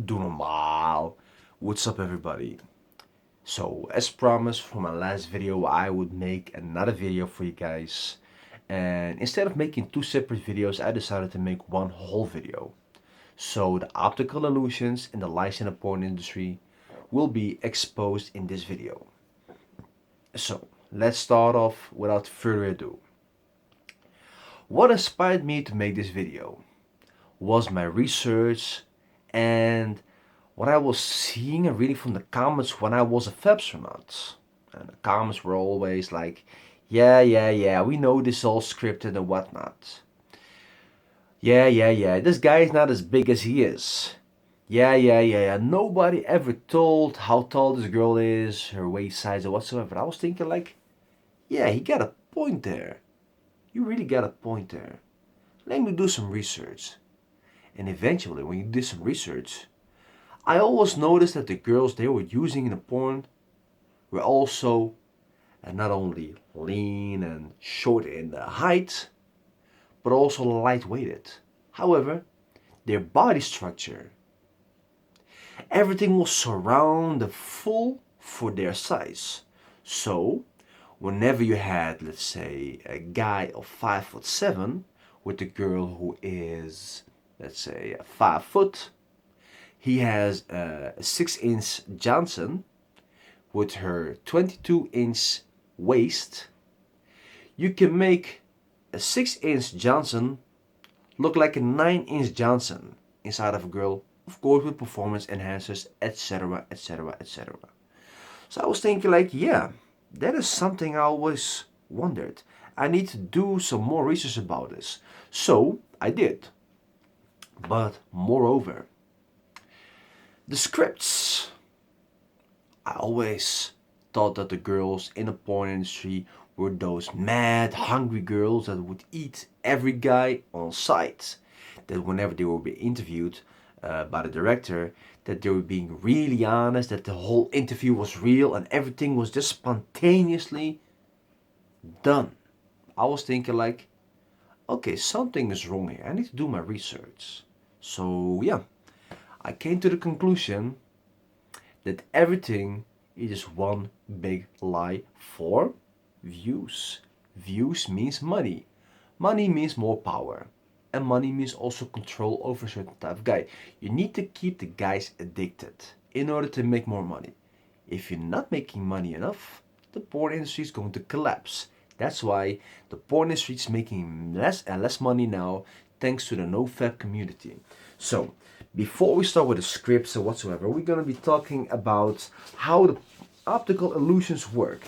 Doe normaal. What's up everybody? So as promised from my last video, I would make another video for you guys. And instead of making two separate videos, I decided to make one whole video. So the optical illusions in the lights in the porn industry will be exposed in this video. So let's start off without further ado. What inspired me to make this video was my research and what I was seeing and reading from the comments when I was a astronaut. And the comments were always like, yeah, we know this is all scripted and whatnot. Yeah, this guy is not as big as he is. Yeah, nobody ever told how tall this girl is, her waist size or whatsoever. I was thinking like, yeah, he got a point there. You really got a point there. Let me do some research. And eventually, when you do some research, I always noticed that the girls they were using in the porn were also not only lean and short in the height, but also lightweighted. However, their body structure, everything was surrounded full for their size. So, whenever you had, let's say, a guy of 5'7" with a girl who is, let's say, 5 foot, he has a 6-inch Johnson with her 22-inch waist. You can make a 6-inch Johnson look like a 9-inch Johnson inside of a girl, of course with performance enhancers, etc. So I was thinking like, yeah, that is something I always wondered. I need to do some more research about this. So I did. But moreover, the scripts. I always thought that the girls in the porn industry were those mad, hungry girls that would eat every guy on sight. That whenever they were being interviewed by the director, that they were being really honest, that the whole interview was real and everything was just spontaneously done. I was thinking like, okay, something is wrong here. I need to do my research. So yeah, I came to the conclusion that everything is just one big lie for views. Views means money. Money means more power. And money means also control over a certain type of guy. You need to keep the guys addicted in order to make more money. If you're not making money enough, the porn industry is going to collapse. That's why the porn industry is making less and less money now thanks to the NoFap community. So, before we start with the scripts or whatsoever, we're going to be talking about how the optical illusions work.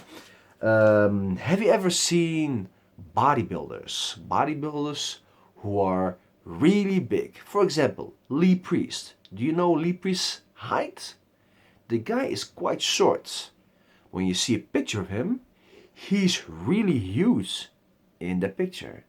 Have you ever seen bodybuilders? Bodybuilders who are really big. For example, Lee Priest. Do you know Lee Priest's height? The guy is quite short. When you see a picture of him, he's really huge in the picture.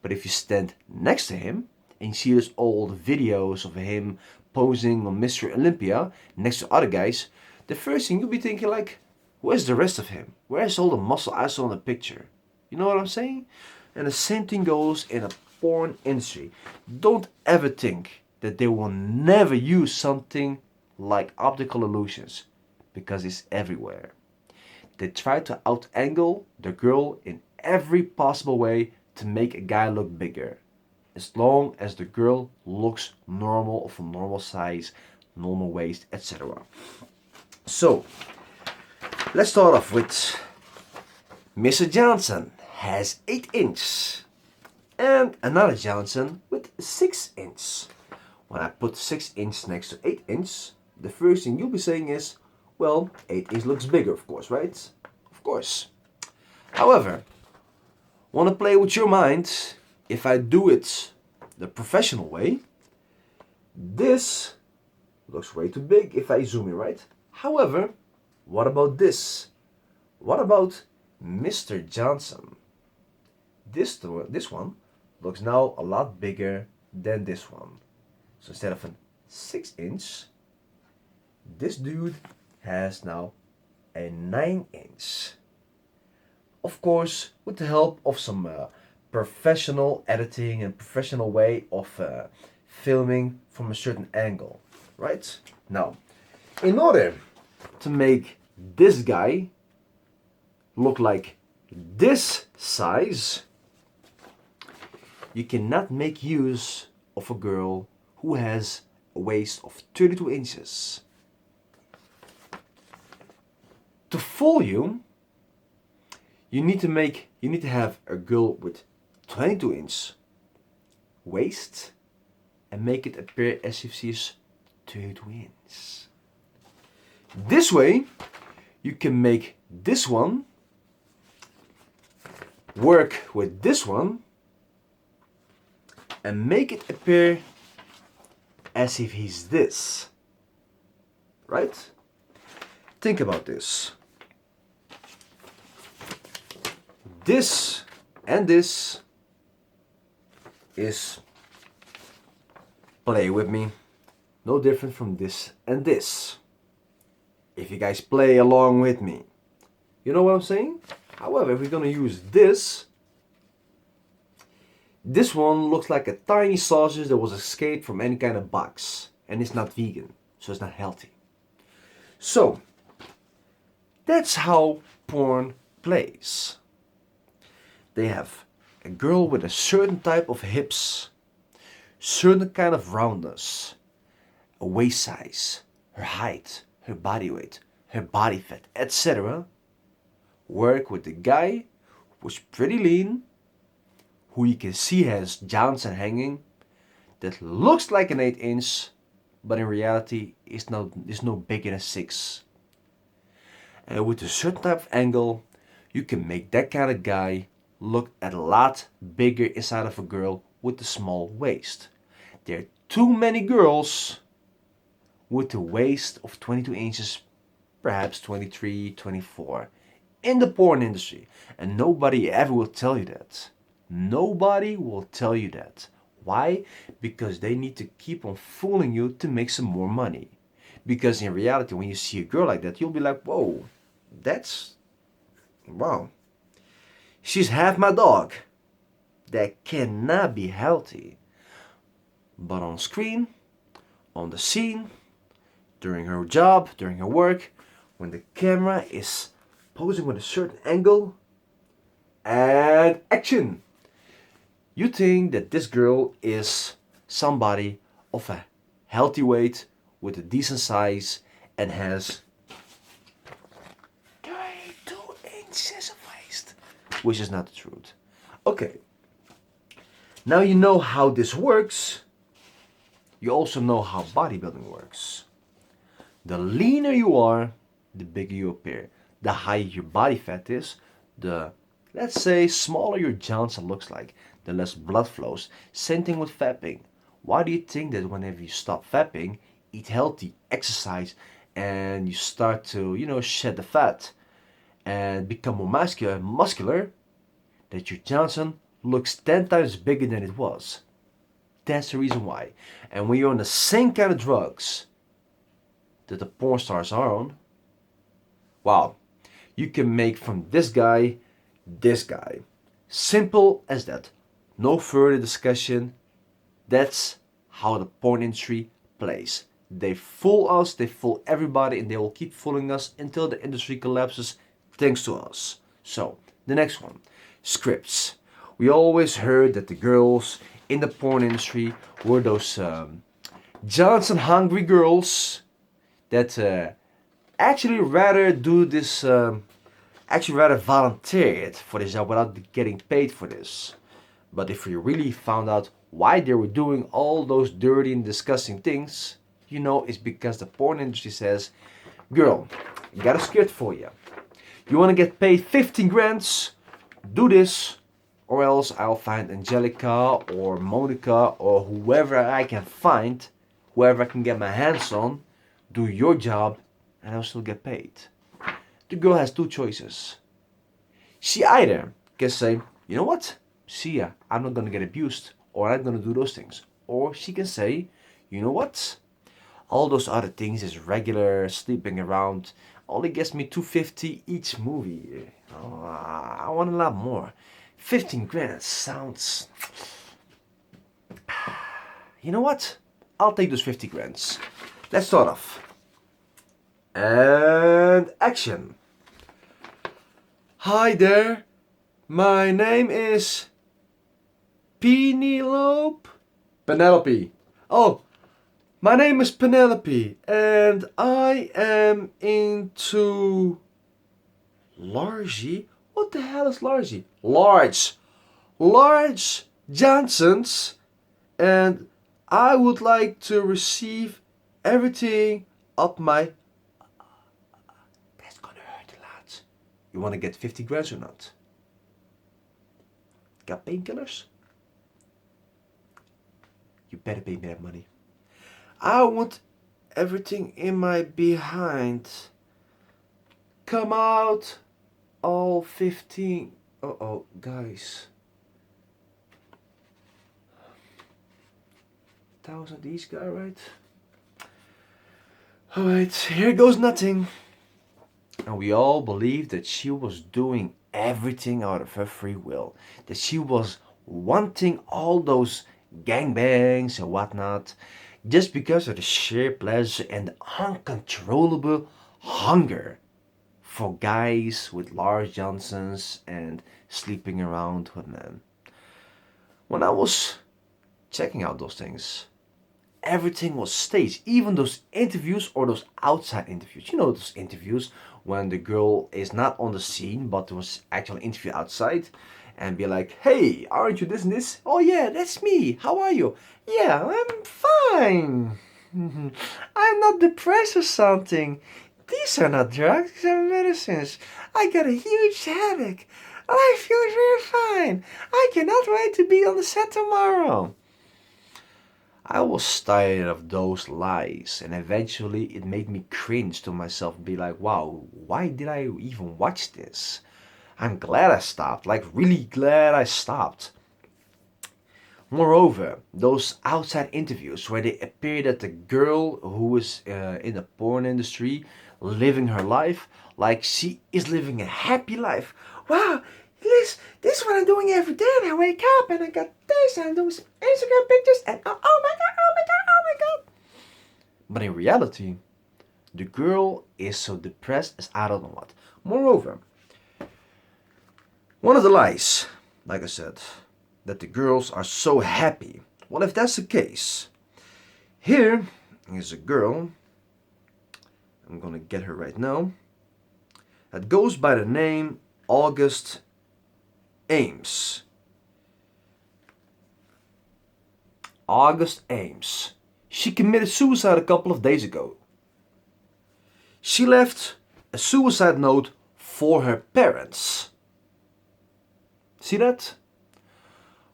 But if you stand next to him and you see those old videos of him posing on Mr. Olympia next to other guys, the first thing you'll be thinking like, where's the rest of him? Where's all the muscle I saw in the picture? You know what I'm saying? And the same thing goes in a porn industry. Don't ever think that they will never use something like optical illusions, because it's everywhere. They try to out-angle the girl in every possible way to make a guy look bigger. As long as the girl looks normal, of a normal size, normal waist, etc. So, let's start off with Mr. Johnson has 8 inch and another Johnson with 6 inch. When I put 6 inch next to 8 inch, the first thing you'll be saying is, well, 8 inch looks bigger, of course, right? Of course. However, want to play with your mind? If I do it the professional way, this looks way too big if I zoom in, right? However, what about this? What about Mr. Johnson? This one looks now a lot bigger than this one. So instead of a 6 inch, this dude has now a 9 inch. Of course, with the help of some professional editing and professional way of filming from a certain angle, right? Now, in order to make this guy look like this size, you cannot make use of a girl who has a waist of 32 inches. To fool you, you need to have a girl with 22-inch waist and make it appear as if she's 32 inches. This way, you can make this one work with this one and make it appear as if he's this. Right? Think about this. This and this is, play with me, no different from this and this. If you guys play along with me, you know what I'm saying? However, if we're gonna use this one looks like a tiny sausage that was escaped from any kind of box, and it's not vegan, so it's not healthy. So that's how porn plays. They have a girl with a certain type of hips, certain kind of roundness, a waist size, her height, her body weight, her body fat, etc. Work with the guy who's pretty lean, who you can see has Johnson hanging, that looks like an 8-inch, but in reality is no bigger than a 6. And with a certain type of angle, you can make that kind of guy look a lot bigger inside of a girl with a small waist. There are too many girls with a waist of 22 inches, perhaps 23, 24, in the porn industry. And nobody ever will tell you that. Nobody will tell you that. Why? Because they need to keep on fooling you to make some more money. Because in reality, when you see a girl like that, you'll be like, whoa, wow. She's half my dog. That cannot be healthy. But on screen, on the scene, during her job, during her work, when the camera is posing with a certain angle, and action! You think that this girl is somebody of a healthy weight, with a decent size, and has 32 inches of waist, which is not the truth. Okay, now you know how this works. You also know how bodybuilding works. The leaner you are, the bigger you appear. The higher your body fat is, the, let's say, smaller your Johnson looks like, the less blood flows. Same thing with fapping. Why do you think that whenever you stop fapping, eat healthy, exercise, and you start to, shed the fat and become more muscular, that your Johnson looks 10 times bigger than it was? That's the reason why. And when you're on the same kind of drugs that the porn stars are on, wow, you can make from this guy, this guy. Simple as that. No further discussion. That's how the porn industry plays. They fool us, they fool everybody, and they will keep fooling us until the industry collapses thanks to us. So, the next one, scripts. We always heard that the girls in the porn industry were those Johnson hungry girls that actually rather do this, actually rather volunteer it for this job without getting paid for this. But if you really found out why they were doing all those dirty and disgusting things, it's because the porn industry says, girl, I got a script for you. You want to get paid 15 grand? Do this, or else I'll find Angelica or Monica or whoever I can find, whoever I can get my hands on, do your job, and I'll still get paid. The girl has two choices. She either can say, you know what? See ya, I'm not gonna get abused, or I'm gonna do those things. Or she can say, you know what? All those other things is regular, sleeping around, only gets me $250 each movie. Oh, I want a lot more. 15 grand sounds... You know what? I'll take those 50 grand. Let's start off. And action. Hi there. My name is Penelope. Oh, my name is Penelope, and I am into largy. What the hell is largy? Large Johnsons, and I would like to receive everything up my. That's gonna hurt a lot. You wanna get 50 grams or not? Got painkillers? You better pay me that money. I want everything in my behind. Come out, all 15. Uh-oh, guys. 1,000 each guy, right? Alright, here goes nothing. And we all believed that she was doing everything out of her free will. That she was wanting all those gangbangs and whatnot just because of the sheer pleasure and the uncontrollable hunger for guys with large Johnsons and sleeping around with men. When I was checking out those things, everything was staged. Even those interviews or those outside interviews. You know those interviews when the girl is not on the scene but there was actually an interview outside and be like, hey, aren't you this and this? Oh yeah, that's me. How are you? Yeah, I'm fine. I'm not depressed or something. These are not drugs, these are medicines. I got a huge headache. I feel very fine. I cannot wait to be on the set tomorrow. I was tired of those lies, and eventually it made me cringe to myself and be like, wow, why did I even watch this? I'm glad I stopped, like really glad I stopped. Moreover, those outside interviews where they appear that the girl who is in the porn industry living her life like she is living a happy life. Wow, this is what I'm doing every day, and I wake up and I got this and I'm doing some Instagram pictures and oh my god, oh my god, oh my god. But in reality, the girl is so depressed as I don't know what. Moreover, one of the lies, like I said, that the girls are so happy. Well, if that's the case, here is a girl, I'm gonna get her right now, that goes by the name August Ames. August Ames. She committed suicide a couple of days ago. She left a suicide note for her parents. See that?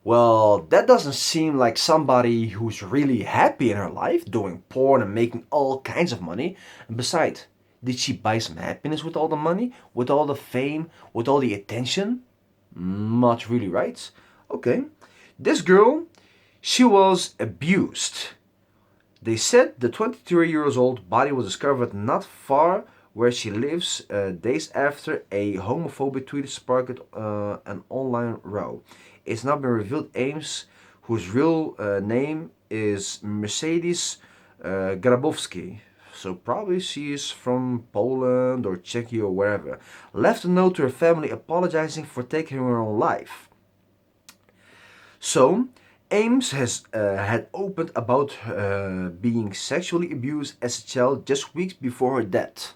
Well, that doesn't seem like somebody who's really happy in her life, doing porn and making all kinds of money. And besides, did she buy some happiness with all the money? With all the fame? With all the attention? Not really, right? Okay. This girl, she was abused. They said the 23-year-old body was discovered not far where she lives days after a homophobic tweet sparked an online row. It's now been revealed Ames, whose real name is Mercedes Grabowski, so probably she is from Poland or Czechia or wherever, left a note to her family apologizing for taking her own life. So, Ames has had opened about being sexually abused as a child just weeks before her death.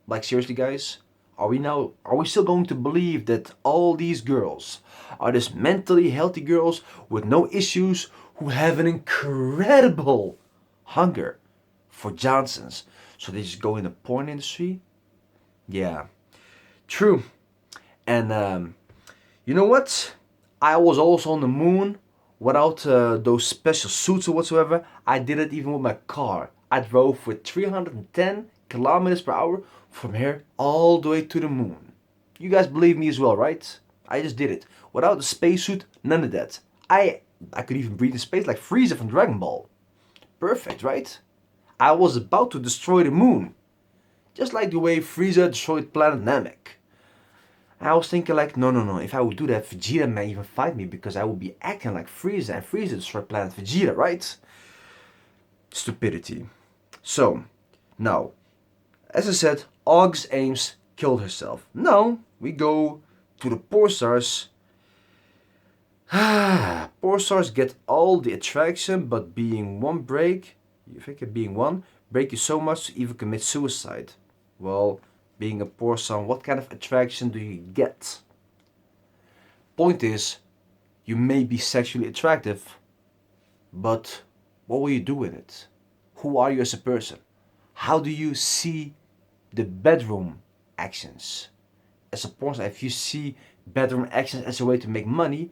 Like seriously, guys? Are we still going to believe that all these girls are just mentally healthy girls with no issues who have an incredible hunger for Johnsons? So they just go in the porn industry? Yeah, true. And you know what? I was also on the moon without those special suits or whatsoever. I did it even with my car. I drove with 310 kilometers per hour from here all the way to the moon. You guys believe me as well, right? I just did it. Without the spacesuit, none of that. I could even breathe in space like Frieza from Dragon Ball. Perfect, right? I was about to destroy the moon. Just like the way Frieza destroyed planet Namek. I was thinking like, no, no, no. If I would do that, Vegeta may even fight me because I would be acting like Frieza, and Frieza destroyed planet Vegeta, right? Stupidity. So, now, as I said, Aug's Ames killed herself. Now, we go to the porn stars. Porn stars get all the attraction, but being one break, you think it being one, break you so much to even commit suicide. Well, being a porn star, what kind of attraction do you get? Point is, you may be sexually attractive, but what will you do with it? Who are you as a person? How do you see the bedroom actions? As a porn star, if you see bedroom actions as a way to make money,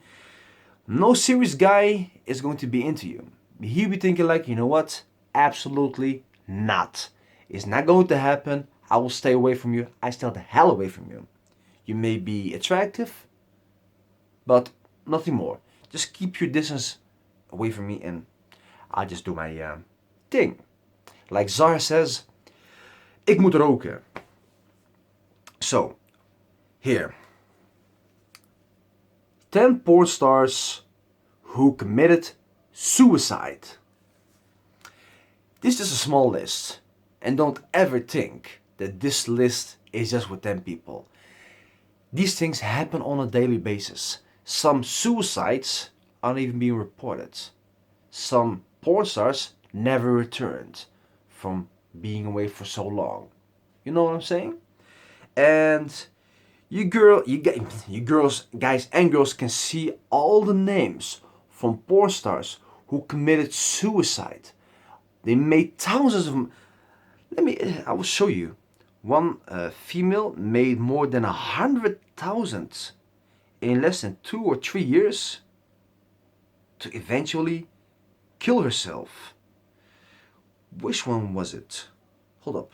no serious guy is going to be into you. He'll be thinking like, you know what? Absolutely not. It's not going to happen. I will stay away from you. I stay the hell away from you. You may be attractive, but nothing more. Just keep your distance away from me and I'll just do my thing. Like Zara says, ik moet roken. So, here. 10 porn stars who committed suicide. This is a small list, and don't ever think that this list is just with 10 people. These things happen on a daily basis. Some suicides aren't even being reported. Some porn stars never returned from being away for so long. You know what I'm saying? And you girls, guys and girls can see all the names from porn stars who committed suicide. They made thousands of them. I will show you. One female made more than 100,000 in less than 2 or 3 years to eventually kill herself. Which one was it? Hold up.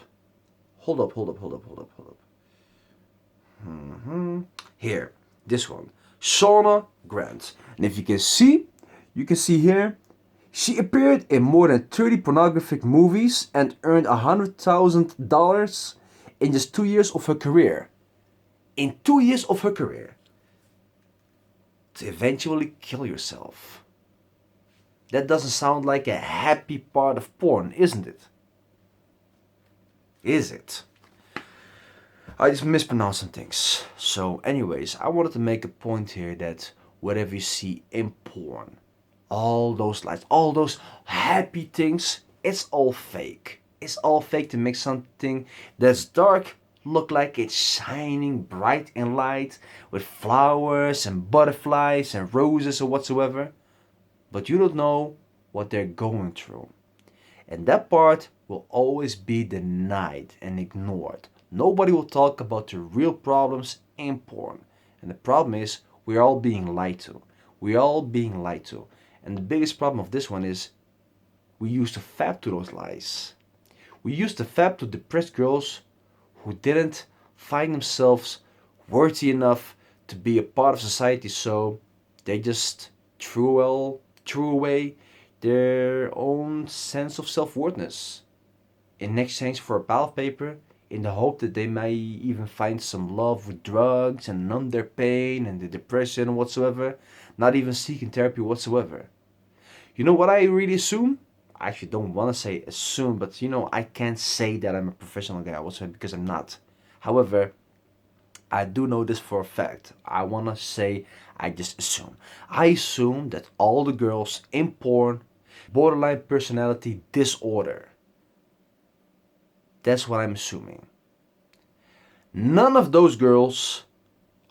Here, this one. Shauna Grant. And if you can see here, she appeared in more than 30 pornographic movies and earned $100,000 in just 2 years of her career. In 2 years of her career. To eventually kill yourself. That doesn't sound like a happy part of porn, isn't it? Is it? I just mispronounced some things. So anyways, I wanted to make a point here that whatever you see in porn, all those lights, all those happy things, it's all fake. It's all fake to make something that's dark look like it's shining bright and light with flowers and butterflies and roses or whatsoever. But you don't know what they're going through. And that part will always be denied and ignored. Nobody will talk about the real problems in porn. And the problem is we're all being lied to. We're all being lied to. And the biggest problem of this one is we used to fap to those lies. We used to fap to depressed girls who didn't find themselves worthy enough to be a part of society, so they just threw away their own sense of self-worthness in exchange for a pile of paper, in the hope that they may even find some love with drugs and numb their pain and the depression whatsoever, not even seeking therapy whatsoever. You know what I really assume? I actually don't want to say assume, but I can't say that I'm a professional guy whatsoever because I'm not. However, I do know this for a fact. I want to say I just assume. I assume that all the girls in porn borderline personality disorder. That's what I'm assuming. None of those girls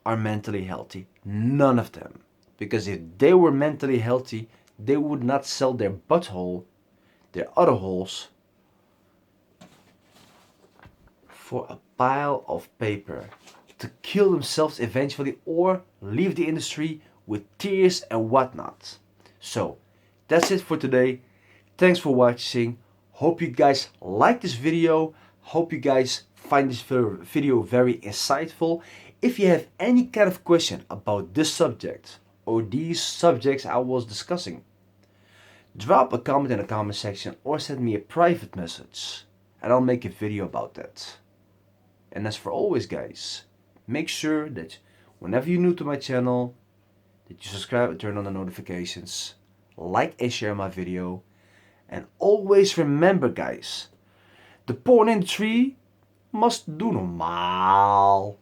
are mentally healthy. None of them. Because if they were mentally healthy, they would not sell their butthole, their other holes, for a pile of paper to kill themselves eventually or leave the industry with tears and whatnot. So, that's it for today. Thanks for watching. Hope you guys like this video. Hope you guys find this video very insightful. If you have any kind of question about this subject or these subjects I was discussing, drop a comment in the comment section or send me a private message and I'll make a video about that. And as for always guys, make sure that whenever you're new to my channel, that you subscribe and turn on the notifications, like and share my video, and always remember guys, the porn industry must do normaal.